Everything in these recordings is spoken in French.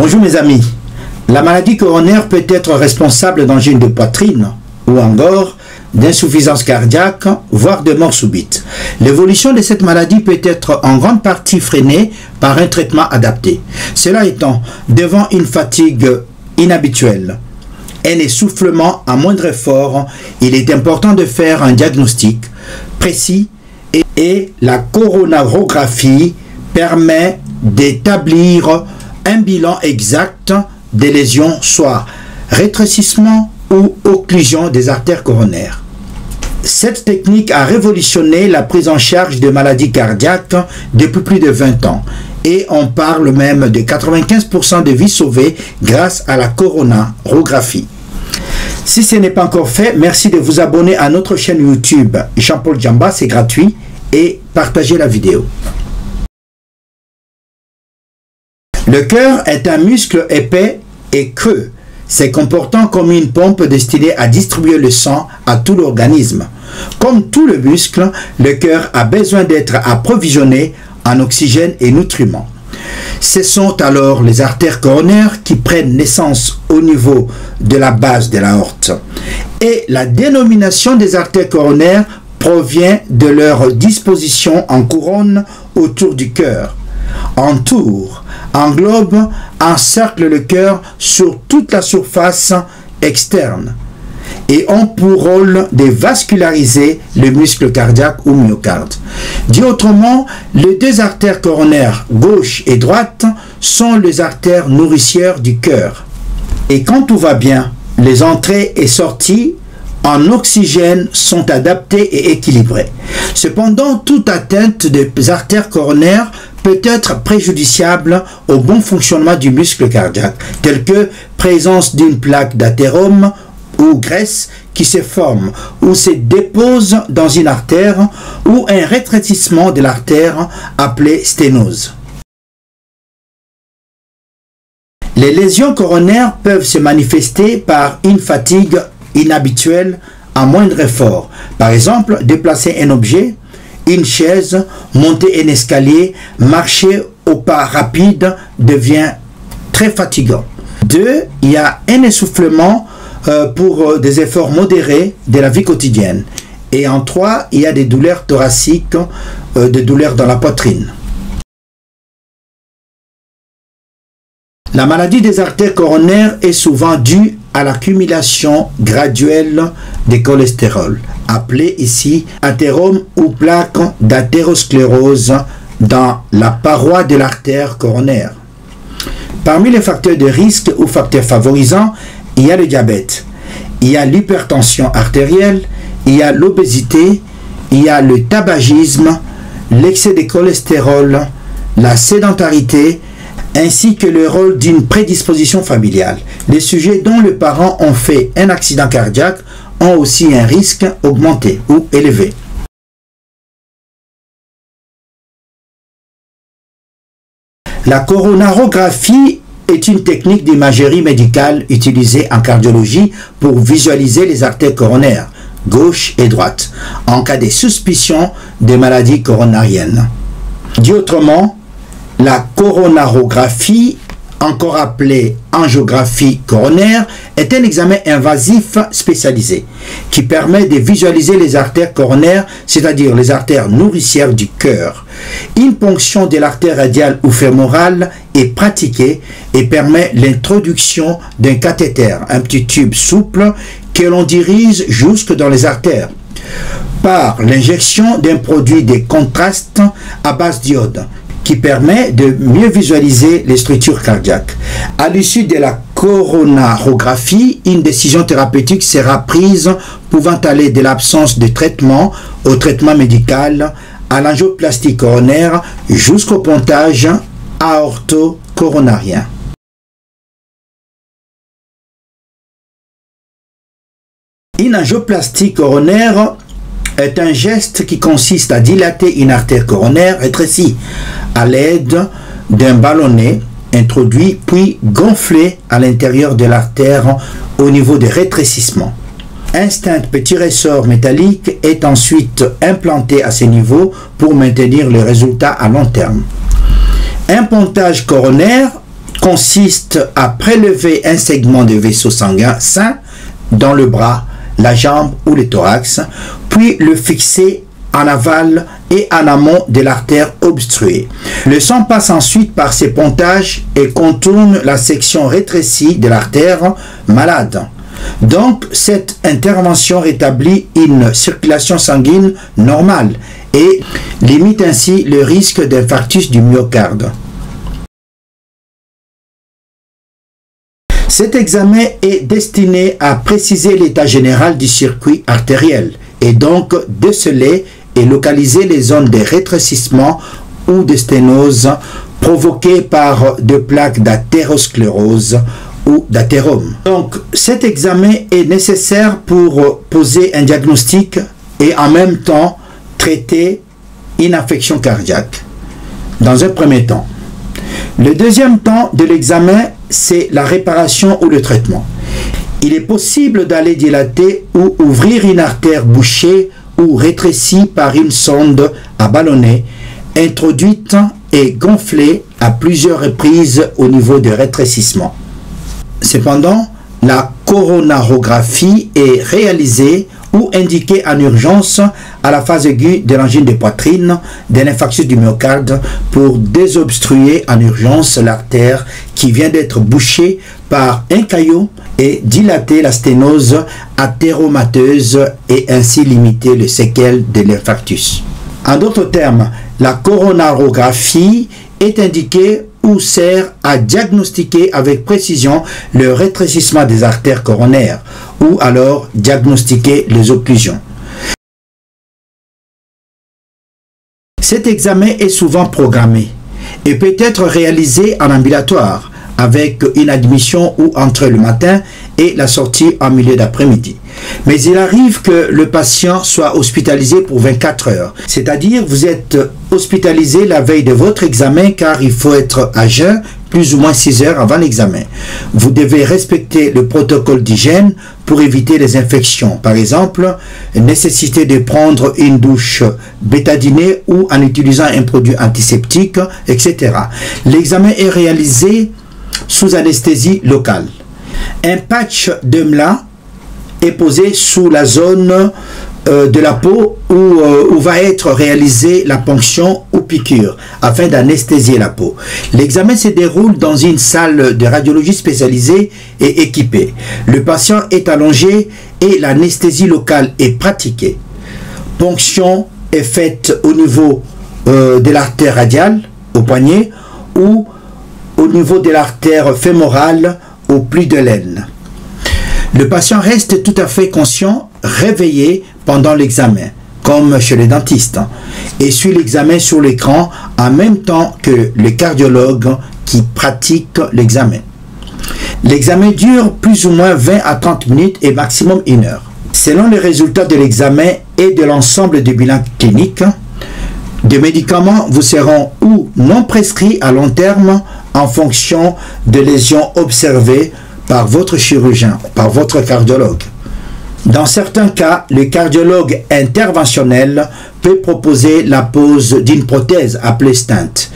Bonjour mes amis, la maladie coronaire peut être responsable d'angine de poitrine ou encore d'insuffisance cardiaque, voire de mort subite. L'évolution de cette maladie peut être en grande partie freinée par un traitement adapté. Cela étant, devant une fatigue inhabituelle, un essoufflement à moindre effort, il est important de faire un diagnostic précis et la coronarographie permet d'établir un bilan exact des lésions, soit rétrécissement ou occlusion des artères coronaires. Cette technique a révolutionné la prise en charge de maladies cardiaques depuis plus de 20 ans et on parle même de 95% de vies sauvées grâce à la coronarographie. Si ce n'est pas encore fait, merci de vous abonner à notre chaîne YouTube Jean-Paul Djamba, c'est gratuit, et partagez la vidéo. Le cœur est un muscle épais et creux, se comportant comme une pompe destinée à distribuer le sang à tout l'organisme. Comme tout le muscle, le cœur a besoin d'être approvisionné en oxygène et nutriments. Ce sont alors les artères coronaires qui prennent naissance au niveau de la base de l'aorte. Et la dénomination des artères coronaires provient de leur disposition en couronne autour du cœur. Entoure, englobe, encercle le cœur sur toute la surface externe et ont pour rôle de vasculariser le muscle cardiaque ou myocarde. Dit autrement, les deux artères coronaires, gauche et droite, sont les artères nourricières du cœur. Et quand tout va bien, les entrées et sorties en oxygène sont adaptées et équilibrées. Cependant, toute atteinte des artères coronaires peut être préjudiciable au bon fonctionnement du muscle cardiaque, tel que présence d'une plaque d'athérome ou graisse qui se forme ou se dépose dans une artère ou un rétrécissement de l'artère appelé sténose. Les lésions coronaires peuvent se manifester par une fatigue inhabituelle à moindre effort. Par exemple, déplacer un objet, une chaise, monter un escalier, marcher au pas rapide devient très fatigant. 2. Il y a un essoufflement pour des efforts modérés de la vie quotidienne. Et en 3, il y a des douleurs thoraciques, des douleurs dans la poitrine. La maladie des artères coronaires est souvent due à l'accumulation graduelle de cholestérol, appelé ici athérome ou plaque d'athérosclérose dans la paroi de l'artère coronaire. Parmi les facteurs de risque ou facteurs favorisants, il y a le diabète, il y a l'hypertension artérielle, il y a l'obésité, il y a le tabagisme, l'excès de cholestérol, la sédentarité, ainsi que le rôle d'une prédisposition familiale. Les sujets dont les parents ont fait un accident cardiaque ont aussi un risque augmenté ou élevé. La coronarographie est une technique d'imagerie médicale utilisée en cardiologie pour visualiser les artères coronaires, gauche et droite, en cas de suspicion de maladies coronariennes. Dit autrement, la coronarographie, encore appelée angiographie coronaire, est un examen invasif spécialisé qui permet de visualiser les artères coronaires, c'est-à-dire les artères nourricières du cœur. Une ponction de l'artère radiale ou fémorale est pratiquée et permet l'introduction d'un cathéter, un petit tube souple que l'on dirige jusque dans les artères, par l'injection d'un produit de contraste à base d'iode, qui permet de mieux visualiser les structures cardiaques. À l'issue de la coronarographie, une décision thérapeutique sera prise pouvant aller de l'absence de traitement au traitement médical, à l'angioplastie coronaire jusqu'au pontage aorto-coronarien. Une angioplastie coronaire est un geste qui consiste à dilater une artère coronaire rétrécie à l'aide d'un ballonnet introduit puis gonflé à l'intérieur de l'artère au niveau des rétrécissements. Un stent petit ressort métallique est ensuite implanté à ce niveau pour maintenir le résultat à long terme. Un pontage coronaire consiste à prélever un segment de vaisseau sanguin sain dans le bras, la jambe ou le thorax, puis le fixer en aval et en amont de l'artère obstruée. Le sang passe ensuite par ces pontages et contourne la section rétrécie de l'artère malade. Donc, cette intervention rétablit une circulation sanguine normale et limite ainsi le risque d'infarctus du myocarde. Cet examen est destiné à préciser l'état général du circuit artériel et donc déceler et localiser les zones de rétrécissement ou de sténose provoquées par des plaques d'athérosclérose ou d'athérome. Donc, cet examen est nécessaire pour poser un diagnostic et en même temps traiter une affection cardiaque. Dans un premier temps. Le deuxième temps de l'examen, c'est la réparation ou le traitement. Il est possible d'aller dilater ou ouvrir une artère bouchée ou rétrécie par une sonde à ballonnet, introduite et gonflée à plusieurs reprises au niveau de rétrécissement. Cependant, la coronarographie est réalisée ou indiquée en urgence à la phase aiguë de l'angine de poitrine, de l'infarctus du myocarde pour désobstruer en urgence l'artère qui vient d'être bouchée par un caillot et dilater la sténose athéromateuse et ainsi limiter les séquelles de l'infarctus. En d'autres termes, la coronarographie est indiquée ou sert à diagnostiquer avec précision le rétrécissement des artères coronaires ou alors diagnostiquer les occlusions. Cet examen est souvent programmé et peut être réalisé en ambulatoire avec une admission ou entrée le matin et la sortie en milieu d'après-midi. Mais il arrive que le patient soit hospitalisé pour 24 heures. C'est-à-dire vous êtes hospitalisé la veille de votre examen car il faut être à jeun plus ou moins 6 heures avant l'examen. Vous devez respecter le protocole d'hygiène pour éviter les infections. Par exemple, nécessité de prendre une douche bétadinée ou en utilisant un produit antiseptique, etc. L'examen est réalisé sous anesthésie locale. Un patch d'EMLA est posé sous la zone de la peau où va être réalisée la ponction ou piqûre afin d'anesthésier la peau. L'examen se déroule dans une salle de radiologie spécialisée et équipée. Le patient est allongé et l'anesthésie locale est pratiquée. Ponction est faite au niveau de l'artère radiale au poignet ou au niveau de l'artère fémorale au pli de l'aine. Le patient reste tout à fait conscient, réveillé pendant l'examen, comme chez les dentistes, et suit l'examen sur l'écran en même temps que le cardiologue qui pratique l'examen. L'examen dure plus ou moins 20 à 30 minutes et maximum 1 heure. Selon les résultats de l'examen et de l'ensemble du bilan clinique, des médicaments vous seront ou non prescrits à long terme en fonction de lésions observées par votre chirurgien, par votre cardiologue. Dans certains cas, le cardiologue interventionnel peut proposer la pose d'une prothèse appelée stent,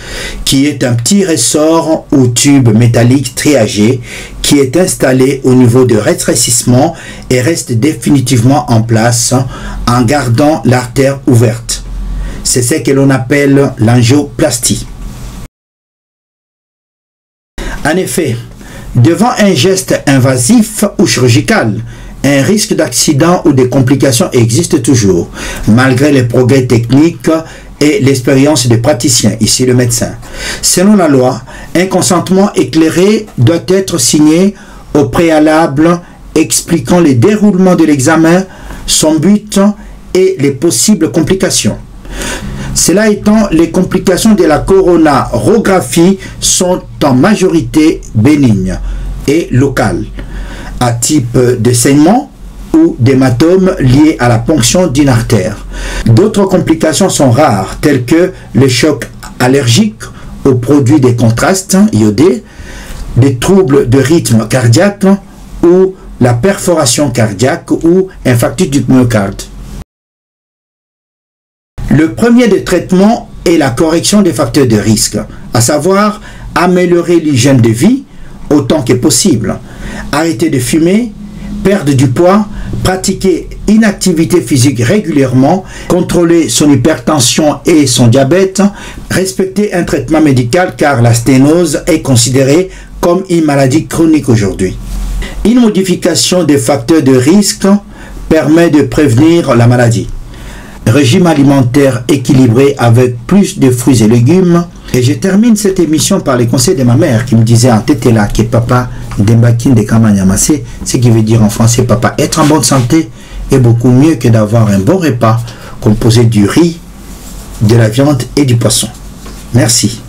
qui est un petit ressort ou tube métallique triagé qui est installé au niveau de rétrécissement et reste définitivement en place en gardant l'artère ouverte. C'est ce que l'on appelle l'angioplastie. En effet, devant un geste invasif ou chirurgical, un risque d'accident ou de complications existe toujours, malgré les progrès techniques et l'expérience des praticiens, ici le médecin. Selon la loi, un consentement éclairé doit être signé au préalable expliquant le déroulement de l'examen, son but et les possibles complications. Cela étant, les complications de la coronarographie sont en majorité bénignes et locales, à type de saignement ou d'hématome liés à la ponction d'une artère. D'autres complications sont rares, telles que le choc allergique aux produits des contrastes iodés, des troubles de rythme cardiaque ou la perforation cardiaque ou infarctus du myocarde. Le premier des traitements est la correction des facteurs de risque, à savoir améliorer l'hygiène de vie autant que possible, arrêter de fumer, perdre du poids, pratiquer une activité physique régulièrement, contrôler son hypertension et son diabète, respecter un traitement médical car la sténose est considérée comme une maladie chronique aujourd'hui. Une modification des facteurs de risque permet de prévenir la maladie. Régime alimentaire équilibré avec plus de fruits et légumes. Et je termine cette émission par les conseils de ma mère qui me disait en tête là que papa Dembakin de Kamanyamase, ce qui veut dire en français papa, être en bonne santé est beaucoup mieux que d'avoir un bon repas composé du riz, de la viande et du poisson. Merci.